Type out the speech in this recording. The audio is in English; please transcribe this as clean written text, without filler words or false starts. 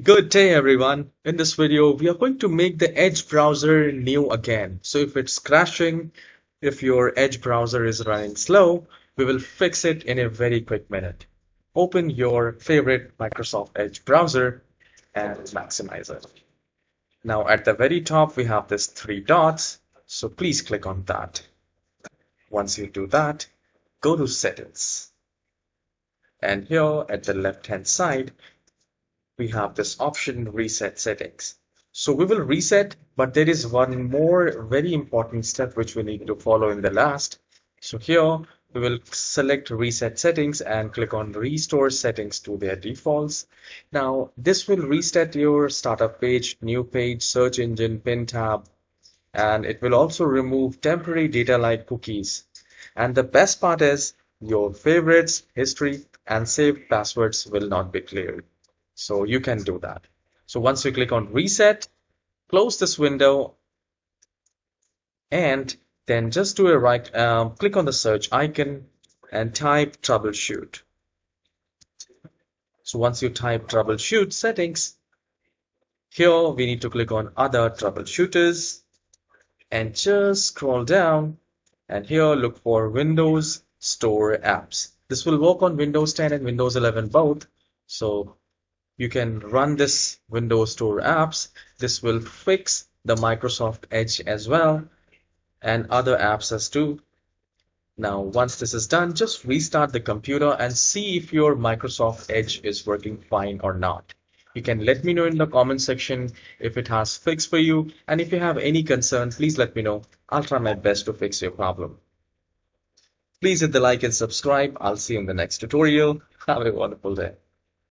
Good day, everyone. In this video, we are going to make the Edge browser new again. So if it's crashing, if your Edge browser is running slow, we will fix it in a very quick minute. Open your favorite Microsoft Edge browser and maximize it. Now at the very top, we have this three dots. So please click on that. Once you do that, go to Settings. And here at the left-hand side, we have this option reset settings. So we will reset, but there is one more very important step which we need to follow in the last. So here we will select reset settings and click on restore settings to their defaults. Now this will reset your startup page, new page, search engine, pin tab, and it will also remove temporary data like cookies. And the best part is your favorites, history, and saved passwords will not be cleared. So you can do that. So once you click on reset, close this window and then just do a click on the search icon and type troubleshoot. So once you type troubleshoot settings, here we need to click on other troubleshooters and just scroll down and here look for Windows Store apps. This will work on Windows 10 and Windows 11 both. So you can run this Windows Store apps. This will fix the Microsoft Edge as well and other apps as too. Now, once this is done, just restart the computer and see if your Microsoft Edge is working fine or not. You can let me know in the comment section if it has fixed for you. And if you have any concern, please let me know. I'll try my best to fix your problem. Please hit the like and subscribe. I'll see you in the next tutorial. Have a wonderful day.